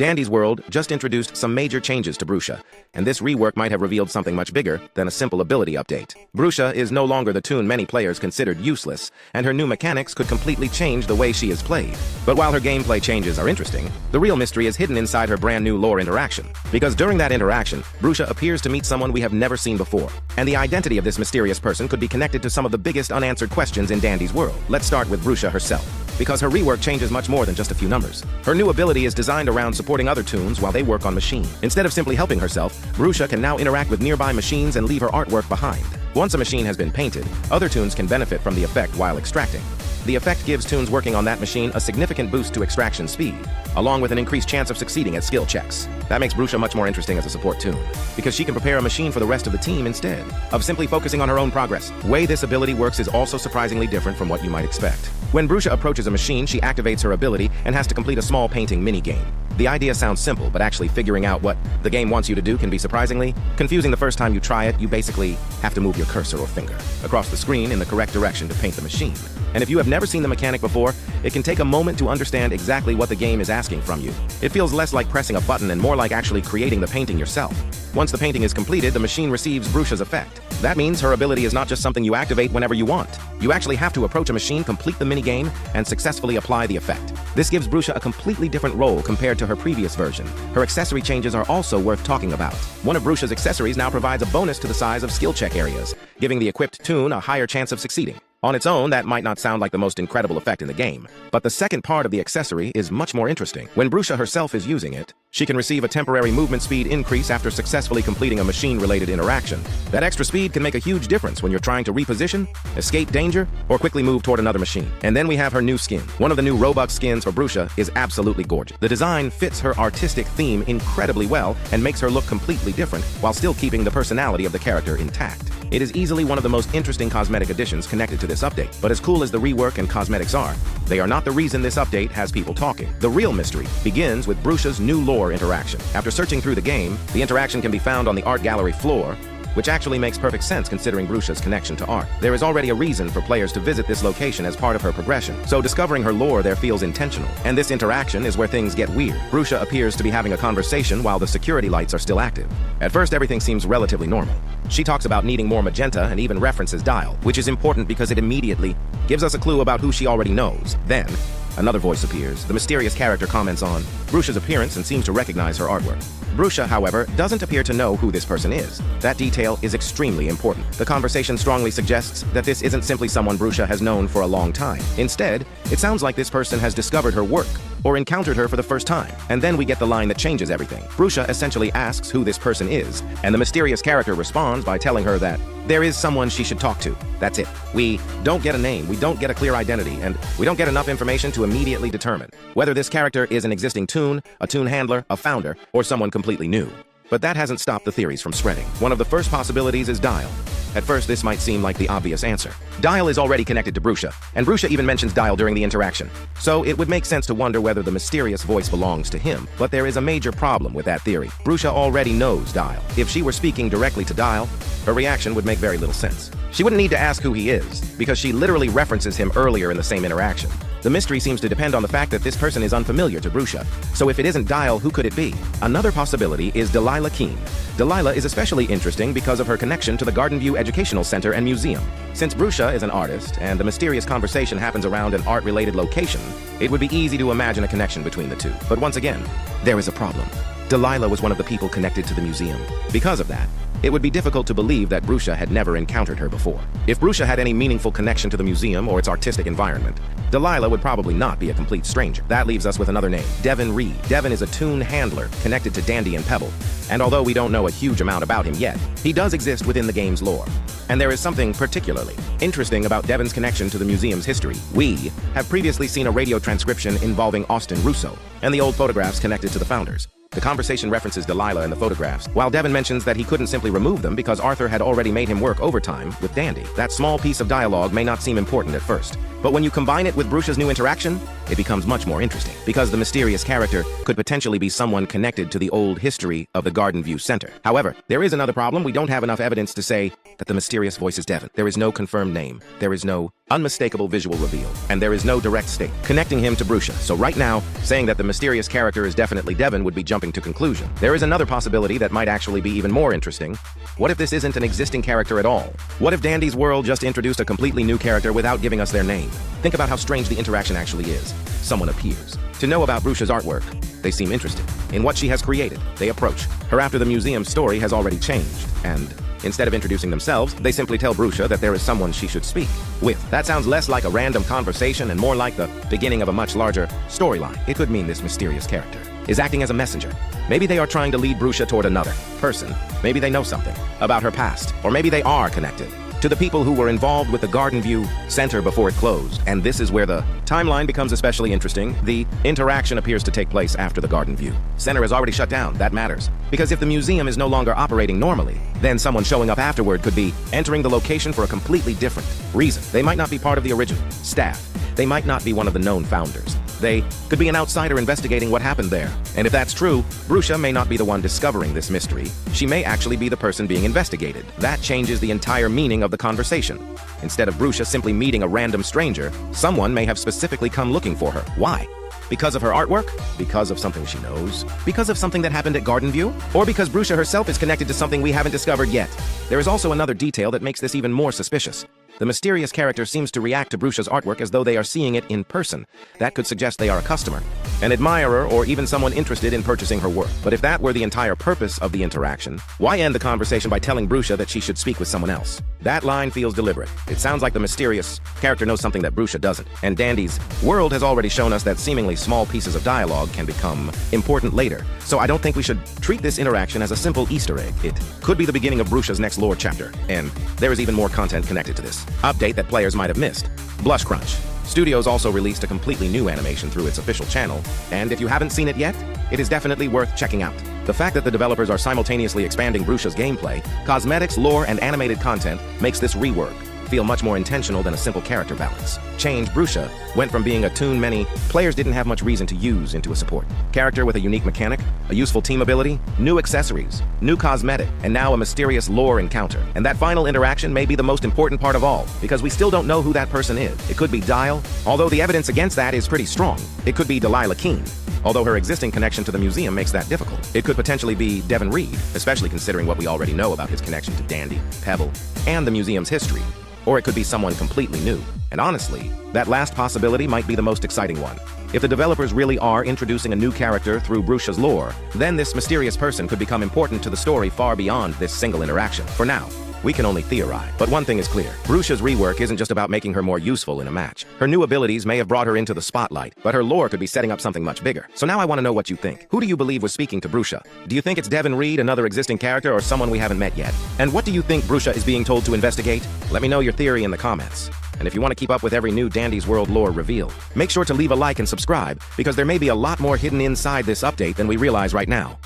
Dandy's world just introduced some major changes to Brusha, and this rework might have revealed something much bigger than a simple ability update. Brusha is no longer the Toon many players considered useless, and her new mechanics could completely change the way she is played. But while her gameplay changes are interesting, the real mystery is hidden inside her brand new lore interaction. Because during that interaction, Brusha appears to meet someone we have never seen before, and the identity of this mysterious person could be connected to some of the biggest unanswered questions in Dandy's world. Let's start with Brusha herself, because her rework changes much more than just a few numbers. Her new ability is designed around supporting other Toons while they work on machine. Instead of simply helping herself, Brusha can now interact with nearby machines and leave her artwork behind. Once a machine has been painted, other Toons can benefit from the effect while extracting. The effect gives Toons working on that machine a significant boost to extraction speed, along with an increased chance of succeeding at skill checks. That makes Brusha much more interesting as a support Toon, because she can prepare a machine for the rest of the team instead of simply focusing on her own progress. The way this ability works is also surprisingly different from what you might expect. When Brusha approaches a machine, she activates her ability and has to complete a small painting mini-game. The idea sounds simple, but actually figuring out what the game wants you to do can be surprisingly confusing the first time you try it. You basically have to move your cursor or finger across the screen in the correct direction to paint the machine. And if you have never seen the mechanic before, it can take a moment to understand exactly what the game is asking from you. It feels less like pressing a button and more like actually creating the painting yourself. Once the painting is completed, the machine receives Brusha's effect. That means her ability is not just something you activate whenever you want. You actually have to approach a machine, complete the minigame, and successfully apply the effect. This gives Brusha a completely different role compared to her previous version. Her accessory changes are also worth talking about. One of Brusha's accessories now provides a bonus to the size of skill check areas, giving the equipped Toon a higher chance of succeeding. On its own, that might not sound like the most incredible effect in the game, but the second part of the accessory is much more interesting. When Brusha herself is using it, she can receive a temporary movement speed increase after successfully completing a machine-related interaction. That extra speed can make a huge difference when you're trying to reposition, escape danger, or quickly move toward another machine. And then we have her new skin. One of the new Robux skins for Brusha is absolutely gorgeous. The design fits her artistic theme incredibly well and makes her look completely different while still keeping the personality of the character intact. It is easily one of the most interesting cosmetic additions connected to this update. But as cool as the rework and cosmetics are, they are not the reason this update has people talking. The real mystery begins with Brusha's new lore interaction. After searching through the game, the interaction can be found on the art gallery floor, which actually makes perfect sense considering Brusha's connection to art. There is already a reason for players to visit this location as part of her progression, so discovering her lore there feels intentional. And this interaction is where things get weird. Brusha appears to be having a conversation while the security lights are still active. At first, everything seems relatively normal. She talks about needing more magenta and even references dial, which is important because it immediately gives us a clue about who she already knows. Then, another voice appears. The mysterious character comments on Brusha's appearance and seems to recognize her artwork. Brusha, however, doesn't appear to know who this person is. That detail is extremely important. The conversation strongly suggests that this isn't simply someone Brusha has known for a long time. Instead, it sounds like this person has discovered her work or encountered her for the first time. And then we get the line that changes everything. Brusha essentially asks who this person is, and the mysterious character responds by telling her that there is someone she should talk to. That's it. We don't get a name, we don't get a clear identity, and we don't get enough information to immediately determine whether this character is an existing Toon, a Toon handler, a founder, or someone completely new. But that hasn't stopped the theories from spreading. One of the first possibilities is Dial. At first, this might seem like the obvious answer. Dial is already connected to Brusha, and Brusha even mentions Dial during the interaction. So it would make sense to wonder whether the mysterious voice belongs to him. But there is a major problem with that theory. Brusha already knows Dial. If she were speaking directly to Dial, her reaction would make very little sense. She wouldn't need to ask who he is, because she literally references him earlier in the same interaction. The mystery seems to depend on the fact that this person is unfamiliar to Brusha. So if it isn't Dial, who could it be? Another possibility is Delila Keane. Delila is especially interesting because of her connection to the Gardenview Educational Center and Museum. Since Brusha is an artist, and the mysterious conversation happens around an art-related location, it would be easy to imagine a connection between the two. But once again, there is a problem. Delila was one of the people connected to the museum. Because of that, it would be difficult to believe that Brusha had never encountered her before. If Brusha had any meaningful connection to the museum or its artistic environment, Delila would probably not be a complete stranger. That leaves us with another name, Devon Reed. Devon is a Toon handler connected to Dandy and Pebble, and although we don't know a huge amount about him yet, he does exist within the game's lore. And there is something particularly interesting about Devon's connection to the museum's history. We have previously seen a radio transcription involving Austin Russo and the old photographs connected to the founders. The conversation references Delila in the photographs, while Devon mentions that he couldn't simply remove them because Arthur had already made him work overtime with Dandy. That small piece of dialogue may not seem important at first, But when you combine it with Brusha's new interaction, it becomes much more interesting, because the mysterious character could potentially be someone connected to the old history of the Gardenview Center. However, there is another problem. We don't have enough evidence to say that the mysterious voice is Devon. There is no confirmed name. There is no unmistakable visual reveal. And there is no direct state connecting him to Brusha. So right now, saying that the mysterious character is definitely Devon would be jumping to conclusion. There is another possibility that might actually be even more interesting. What if this isn't an existing character at all? What if Dandy's World just introduced a completely new character without giving us their name? Think about how strange the interaction actually is. Someone appears to know about Brusha's artwork. They seem interested in what she has created. They approach her after the museum's story has already changed, and instead of introducing themselves, they simply tell Brusha that there is someone she should speak with. That sounds less like a random conversation and more like the beginning of a much larger storyline. It could mean this mysterious character is acting as a messenger. Maybe they are trying to lead Brusha toward another person. Maybe they know something about her past, or maybe they are connected to the people who were involved with the Gardenview Center before it closed. And this is where the timeline becomes especially interesting. The interaction appears to take place after the Gardenview Center has already shut down. That matters, because if the museum is no longer operating normally, then someone showing up afterward could be entering the location for a completely different reason. They might not be part of the original staff. They might not be one of the known founders. They could be an outsider investigating what happened there. And if that's true, Brusha may not be the one discovering this mystery. She may actually be the person being investigated. That changes the entire meaning of the conversation. Instead of Brusha simply meeting a random stranger, someone may have specifically come looking for her. Why? Because of her artwork? Because of something she knows? Because of something that happened at Gardenview? Or because Brusha herself is connected to something we haven't discovered yet? There is also another detail that makes this even more suspicious. The mysterious character seems to react to Brusha's artwork as though they are seeing it in person. That could suggest they are a customer, an admirer, or even someone interested in purchasing her work. But if that were the entire purpose of the interaction, why end the conversation by telling Brusha that she should speak with someone else? That line feels deliberate. It sounds like the mysterious character knows something that Brusha doesn't. And Dandy's World has already shown us that seemingly small pieces of dialogue can become important later. So I don't think we should treat this interaction as a simple Easter egg. It could be the beginning of Brusha's next lore chapter, and there is even more content connected to this update that players might have missed. Blush Crunch Studios also released a completely new animation through its official channel, and if you haven't seen it yet, it is definitely worth checking out. The fact that the developers are simultaneously expanding Brusha's gameplay, cosmetics, lore, and animated content makes this rework feel much more intentional than a simple character balance. Change Brusha went from being a Toon many players didn't have much reason to use into a support character with a unique mechanic, a useful team ability, new accessories, new cosmetic, and now a mysterious lore encounter. And that final interaction may be the most important part of all, because we still don't know who that person is. It could be Dial, although the evidence against that is pretty strong. It could be Delila Keane, although her existing connection to the museum makes that difficult. It could potentially be Devon Reed, especially considering what we already know about his connection to Dandy, Pebble, and the museum's history. Or it could be someone completely new. And honestly, that last possibility might be the most exciting one. If the developers really are introducing a new character through Brusha's lore, then this mysterious person could become important to the story far beyond this single interaction. For now, we can only theorize. But one thing is clear. Brusha's rework isn't just about making her more useful in a match. Her new abilities may have brought her into the spotlight, but her lore could be setting up something much bigger. So now I want to know what you think. Who do you believe was speaking to Brusha? Do you think it's Devon Reed, another existing character, or someone we haven't met yet? And what do you think Brusha is being told to investigate? Let me know your theory in the comments. And if you want to keep up with every new Dandy's World lore reveal, make sure to leave a like and subscribe, because there may be a lot more hidden inside this update than we realize right now.